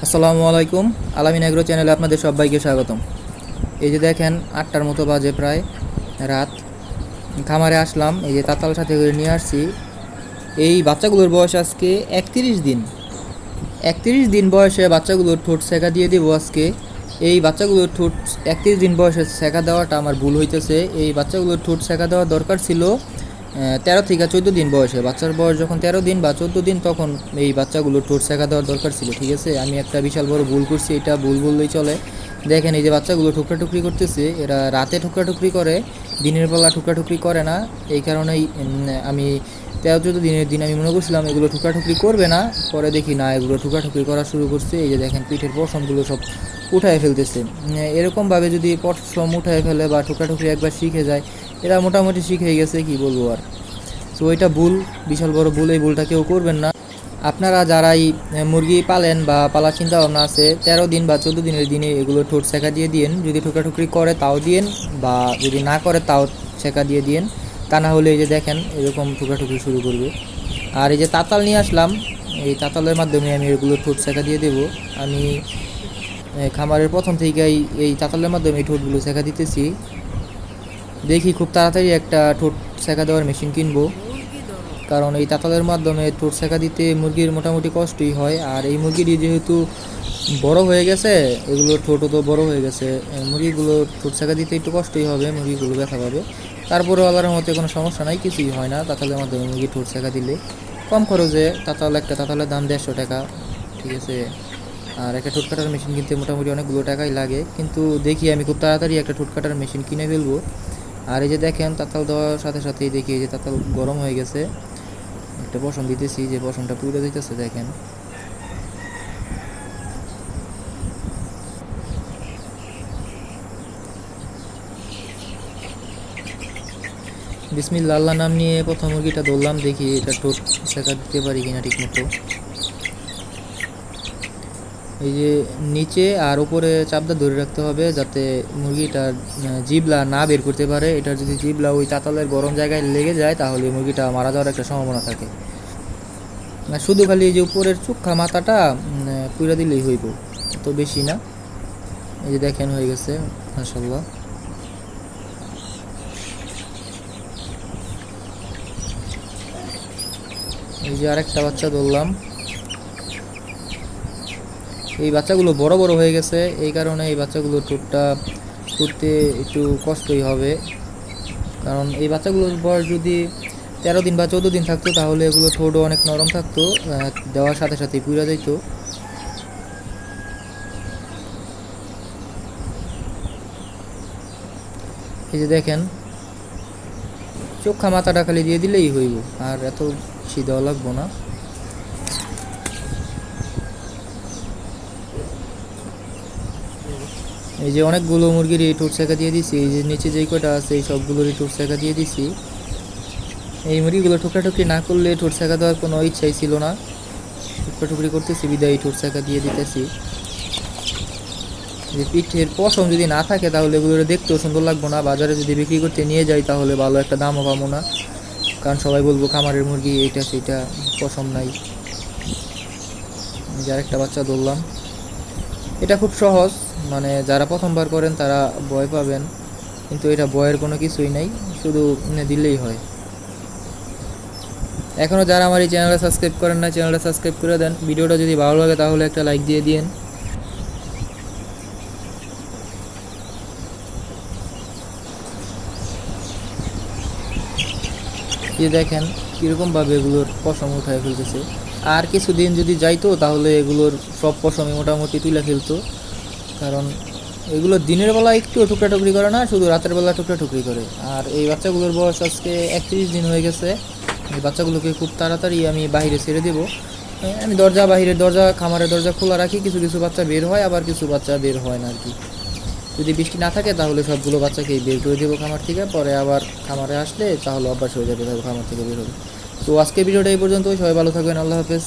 আসসালামু আলাইকুম। আলামিন এগ্রো চ্যানেলে আপনাদের সবাইকে স্বাগতম। এই যে দেখেন ৮টার মতো বাজে, প্রায় রাত। খামারে আসলাম, এই যে তাতাল সাথে করে নিয়ে আসছি। এই বাচ্চাগুলোর বয়স আজকে ৩১ দিন। ৩১ দিন বয়সে বাচ্চাগুলোর ঠোঁট সেকা দিয়ে দেবো আজকে। এই বাচ্চাগুলোর ঠোঁট ৩১ দিন বয়সে সেকা দেওয়াটা আমার ভুল হইতেছে। এই বাচ্চাগুলোর ঠোঁট সেকা দেওয়া দরকার ছিল 13 থেকে 14 দিন বয়সে। বাচ্চার বয়স যখন 13 দিন বা 14 দিন, তখন এই বাচ্চাগুলোর ঠোঁট সেকা দেওয়ার দরকার ছিল। ঠিক আছে, আমি একটা বিশাল বড় ভুল করছি, এটা ভুল বললেই চলে। দেখেন এই যে বাচ্চাগুলো ঠুকরাঠুকরি করতেছে, এরা রাতে ঠুকরাঠুকরি করে, দিনের বেলা ঠুকরাঠুকরি করে না। এই কারণেই আমি 13-14 দিনের দিন আমি মনে করছিলাম এগুলো ঠুকরাঠুকরি করবে না, পরে দেখি না, এগুলো ঠুকরাঠুকরি করা শুরু করছে। এই যে দেখেন পিঠের পশমগুলো সব উঠায় ফেলতেছে। এরকমভাবে যদি পশম উঠায় ফেলে বা ঠুকরাঠুকরি একবার শিখে যায়, এরা মোটামুটি শিখে গেছে, কি বলবো আর। তো এটা ভুল, বিশাল বড় ভুল। এই ভুলটা কেউ করবেন না। আপনারা যারাই মুরগি পালেন বা পালার চিন্তা ভাবনা আছে, 13 দিন বা 14 দিনের দিনে এগুলো ঠোঁট সেকা দিয়ে দিন। যদি ঠুকরাঠুকরি করে তাও দিন, বা যদি না করে তাও সেকা দিয়ে দিন। তা না হলে এই যে দেখেন এরকম ঠুকরাঠুকরি শুরু করবে। আর এই যে তাতাল নিয়ে আসলাম, এই তাতালের মাধ্যমে আমি এগুলো ঠোঁট সেকা দিয়ে দেবো। আমি খামারের প্রথম থেকেই এই তাতালের মাধ্যমে এই ঠোঁটগুলো সেকা দিতেছি। দেখি খুব তাড়াতাড়ি একটা ঠোঁট সেকা দেওয়ার মেশিন কিনবো, কারণ এই তাতালের মাধ্যমে ঠোঁট সেকা দিতে মুরগির মোটামুটি কষ্টই হয়। আর এই মুরগিটি যেহেতু বড় হয়ে গেছে, এগুলোর ঠোঁটও তো বড় হয়ে গেছে, মুরগিগুলো ঠোঁট সেকা দিতে একটু কষ্টই হবে, মুরগিগুলো ব্যথা পাবে। তারপরেও আল্লাহর মতে কোনো সমস্যা নাই, কিছুই হয় না তাতালের মাধ্যমে মুরগি ঠোঁট সেকা দিলে। কম খরচে তাতাল, একটা তাতালের দাম 150 টাকা। ঠিক আছে, আর একটা ঠোঁট কাটার মেশিন কিনতে মোটামুটি অনেকগুলো টাকাই লাগে, কিন্তু দেখি আমি খুব তাড়াতাড়ি একটা ঠোঁট কাটার মেশিন কিনে ফেলবো। আর এই যে দেখেন তাতাল দেওয়ার সাথে সাথেই দেখি এই যে তাতাল গরম হয়ে গেছে। একটা পশম দিতেছি, যে পশমটা পুড়ে দিতেছে দেখেন। বিসমিল্লাহ, আল্লাহ নাম নিয়ে প্রথম মুরগিটা ধরলাম, দেখি এটা ঠোঁট সেকা দিতে পারি কিনা ঠিক মতো। এই যে নিচে আর উপরে চাপটা ধরে রাখতে হবে, যাতে মুরগিটার জিবলা না বের করতে পারে। এটার যদি জিবলা ওই তাতালের গরম জায়গায় লেগে যায়, তাহলে মুরগিটা মারা যাওয়ার একটা সম্ভাবনা থাকে। শুধু খালি এই যে উপরের চোখা মাথাটা পুরা দিলেই হইব, তো বেশি না। এই যে দেখেন হয়ে গেছে, মাশাআল্লাহ। এই যে আরেকটা বাচ্চা ধরলাম। এই বাচ্চাগুলো বড় বড় হয়ে গেছে, এই কারণে এই বাচ্চাগুলোর ঠোঁটটা করতে একটু কষ্টই হবে। কারণ এই বাচ্চাগুলোর বয়স যদি 13 দিন বা 14 দিন থাকতো, তাহলে এগুলো ঠোঁটও অনেক নরম থাকতো, দেওয়ার সাথে সাথেই পুড়ে যেত। এই যে দেখেন চোখা মাথাটা খালি দিয়ে দিলেই হইব, আর এত বেশি দেওয়া লাগবো না। এই যে অনেকগুলো মুরগির ঠোঁট সেকা দিয়ে দিছি, এই যে নিচে যেই কটা আছে এই সবগুলোরই ঠোঁট সেকা দিয়ে দিছি। এই মুরগিগুলো ঠুকরাঠুকরি না করলে ঠোঁট সেকা দেওয়ার কোনো ইচ্ছাই ছিল না, ঠুকরাঠুকরি করতেছি বিদায় ঠোঁট সেকা দিয়ে দিতেছি। যে পিঠের পশম যদি না থাকে, তাহলে এগুলো দেখতেও সুন্দর লাগবো না। বাজারে যদি বিক্রি করতে নিয়ে যাই, তাহলে ভালো একটা দামও পাবো না, কারণ সবাই বলবো খামারের মুরগি এইটা সেইটা, পশম নাই। যার একটা বাচ্চা ধরলাম, এটা খুব সহজ, মানে যারা প্রথমবার করেন তারা ভয় পাবেন, কিন্তু এটা ভয়ের কোনো কিছুই নাই, শুধু দিলেই হয়। এখনও যারা আমার এই চ্যানেলটা সাবস্ক্রাইব করেন না, চ্যানেলটা সাবস্ক্রাইব করে দেন। ভিডিওটা যদি ভালো লাগে তাহলে একটা লাইক দিয়ে দিন। যে দেখেন কীরকমভাবে এগুলোর পশম উঠায় ফেলতেছে। আর কিছুদিন যদি যাইতো, তাহলে এগুলোর সব পশমই মোটামুটি তুলে ফেলতো, কারণ এগুলো দিনের বেলা একটু টুকরাটুকরি করে না, শুধু রাতের বেলা টুকরাটুকরি করে। আর এই বাচ্চাগুলোর বয়স আজকে 31 দিন হয়ে গেছে। এই বাচ্চাগুলোকে খুব তাড়াতাড়ি আমি বাইরে ছেড়ে দেবো। আমি বাহিরের দরজা, খামারের দরজা খোলা রাখি, কিছু কিছু বাচ্চা বের হয়, আবার কিছু বাচ্চা বের হয় না আর কি। যদি বৃষ্টি না থাকে, তাহলে সবগুলো বাচ্চাকেই বের করে দেবো খামার থেকে, পরে আবার খামারে আসলে তাহলে অভ্যাস হয়ে যাবে, তাহলে খামার থেকে বের হবে। তো আজকে ভিডিওটা এই পর্যন্ত, সবাই ভালো থাকবেন, আল্লাহ হাফেজ।